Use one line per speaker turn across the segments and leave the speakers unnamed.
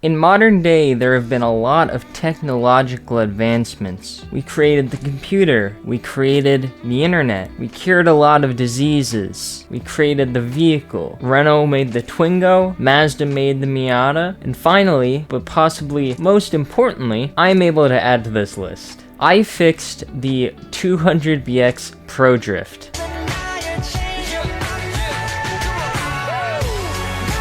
In modern day, there have been a lot of technological advancements. We created the computer, we created the internet, we cured a lot of diseases, we created the vehicle. Renault made the Twingo, Mazda made the Miata, and finally, but possibly most importantly, I'm able to add to this list. I fixed the 200BX Pro Drift.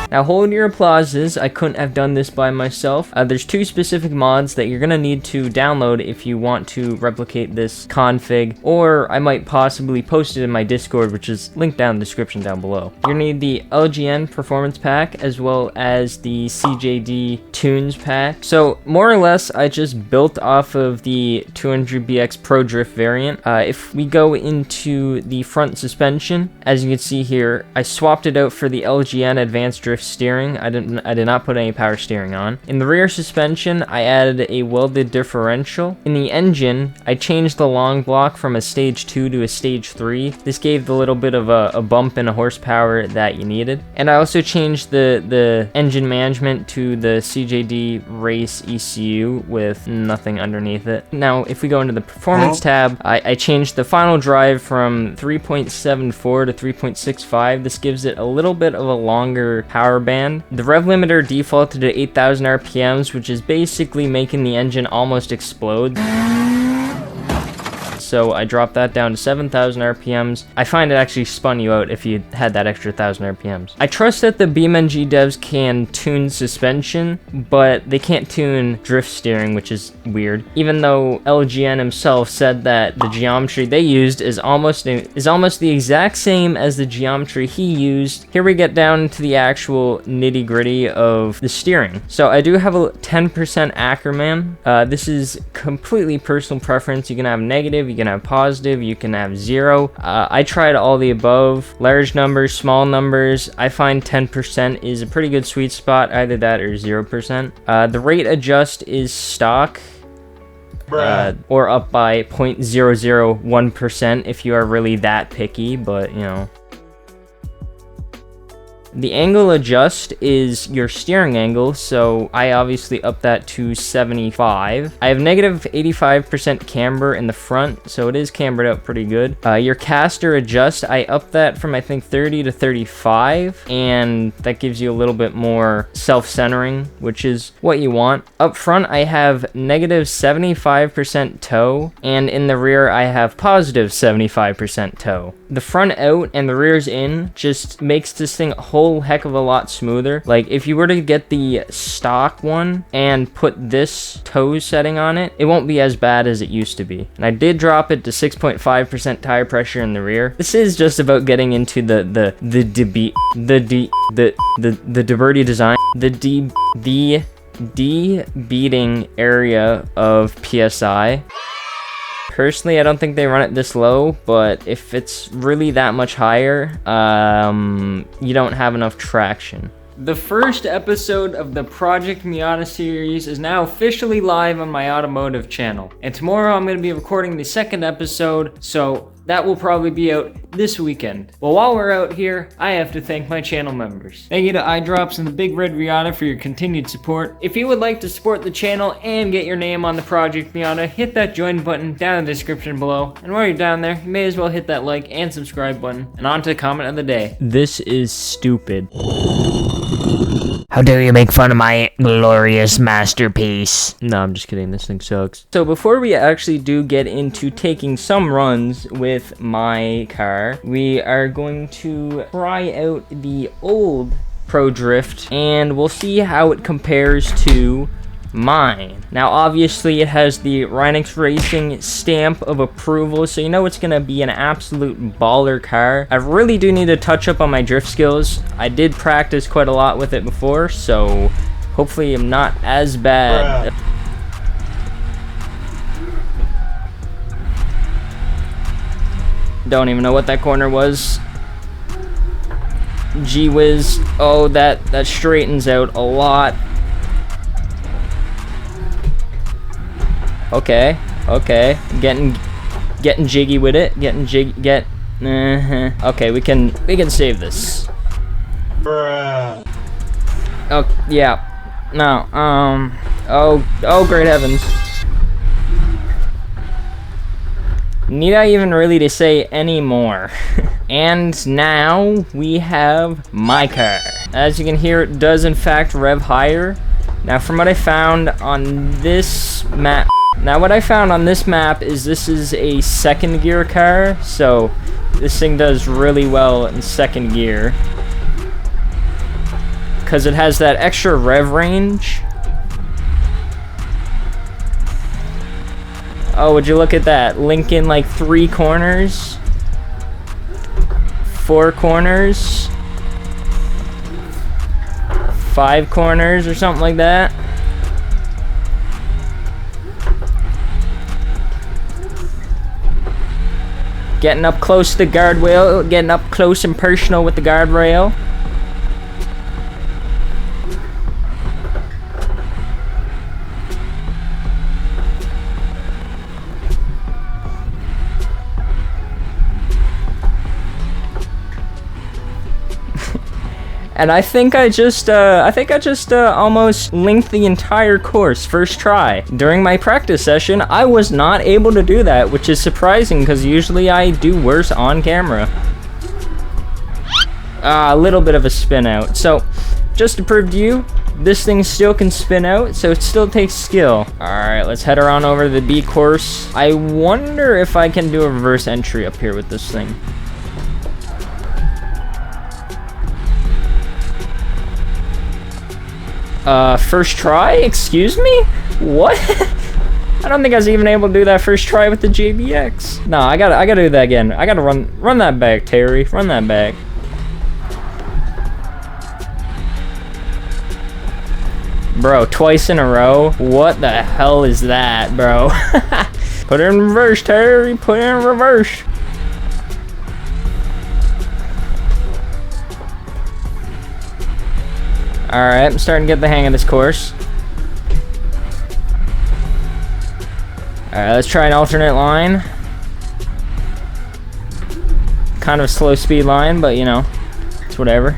Now hold your applauses, I couldn't have done this by myself. There's two specific mods that you're gonna need to download if you want to replicate this config, or I might possibly post it in my Discord, which is linked down in the description down below. You're gonna need the LGN Performance Pack, as well as the CJD Tunes Pack. So more or less, I just built off of the 200BX Pro Drift variant. If we go into the front suspension, as you can see here, I swapped it out for the LGN Advanced Drift steering. I did not put any power steering on. In the rear suspension, I added a welded differential. In the engine, I changed the long block from a stage 2 to a stage 3. This gave the little bit of a bump in horsepower that you needed. And I also changed the engine management to the CJD Race ECU with nothing underneath it. Now, if we go into the performance tab, I changed the final drive from 3.74 to 3.65. This gives it a little bit of a longer power band. The rev limiter defaulted to 8,000 RPMs, which is basically making the engine almost explode. So I dropped that down to 7,000 RPMs. I find it actually spun you out if you had that extra 1,000 RPMs. I trust that the BeamNG devs can tune suspension, but they can't tune drift steering, which is weird. Even though LGN himself said that the geometry they used is almost the exact same as the geometry he used. Here we get down to the actual nitty-gritty of the steering. So I do have a 10% Ackerman. This is completely personal preference. You can have negative, you can have positive, you can have 0. I tried all the above, large numbers, small numbers. I find 10% is a pretty good sweet spot, either that or 0%. The rate adjust is stock, or up by 0.001% if you are really that picky, but you know. The angle adjust is your steering angle, so I obviously up that to 75. I have negative 85% camber in the front, so it is cambered out pretty good. Your caster adjust, I up that from I think 30 to 35, and that gives you a little bit more self-centering, which is what you want. Up front, I have negative 75% toe, and in the rear, I have positive 75% toe. The front out and the rear's in just makes this thing a whole heck of a lot smoother. Like if you were to get the stock one and put this toe setting on it, it won't be as bad as it used to be. And I did drop it to 6.5% tire pressure in the rear. This is just about getting into the Deberti design, the beating area of PSI. Personally, I don't think they run it this low, but if it's really that much higher, you don't have enough traction. The first episode of the Project Miata series is now officially live on my Automotive channel. And tomorrow I'm going to be recording the second episode, so that will probably be out this weekend. Well, while we're out here, I have to thank my channel members. Thank you to iDrops and the Big Red Rihanna for your continued support. If you would like to support the channel and get your name on the Project Miata, hit that join button down in the description below. And while you're down there, you may as well hit that like and subscribe button. And on to the comment of the day. This is stupid.
How dare you make fun of my glorious masterpiece?
No, I'm just kidding. This thing sucks. So before we actually do get into taking some runs with my car, we are going to try out the old Pro Drift and we'll see how it compares to mine. Now obviously it has the Rhinox Racing stamp of approval, so you know it's gonna be an absolute baller car. I really do need to touch up on my drift skills. I did practice quite a lot with it before, so hopefully I'm not as bad. Don't even know what that corner was. Gee whiz. Oh, that straightens out a lot. Okay, getting jiggy with it, okay, we can save this. Oh, yeah, No, oh, great heavens. Need I even really to say any more? And now we have my car. As you can hear, it does in fact rev higher. Now from what I found on this map, is this is a second gear car, so this thing does really well in second gear. Because it has that extra rev range. Oh, would you look at that? Linking like 3 corners, 4 corners, 5 corners or something like that. Getting up close to the guardrail, getting up close and personal with the guardrail. And I think I just almost linked the entire course first try. During my practice session, I was not able to do that, which is surprising because usually I do worse on camera. A little bit of a spin out. So, just to prove to you, this thing still can spin out, so it still takes skill. Alright, let's head on over to the B course. I wonder if I can do a reverse entry up here with this thing. First try? Excuse me? What? I don't think I was even able to do that first try with the JBX. No, I gotta do that again. I gotta run that back, Terry. Run that back. Bro, twice in a row? What the hell is that, bro? Put it in reverse, Terry. Put it in reverse. Alright, I'm starting to get the hang of this course. Alright, let's try an alternate line. Kind of a slow speed line, but you know, it's whatever.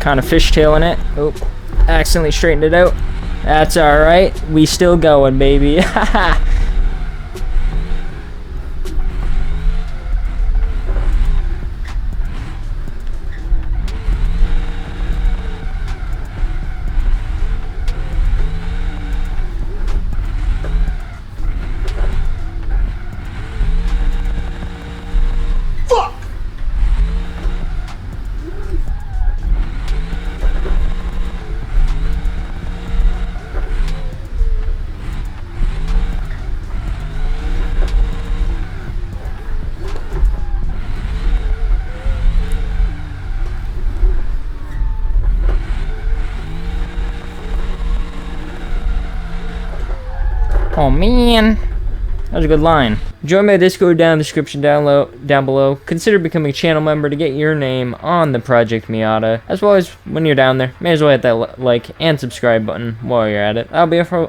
Kind of fishtailing it. Oh, accidentally straightened it out. That's alright. We still going, baby. Haha. Oh man, that was a good line. Join my Discord down in the description down below. Consider becoming a channel member to get your name on the Project Miata. As well as when you're down there, may as well hit that like and subscribe button while you're at it. That'll be all for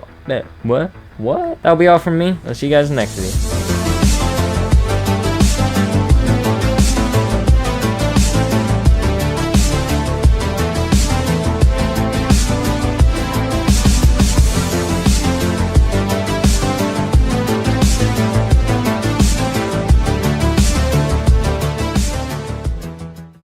what? That'll be all from me. I'll see you guys in the next video.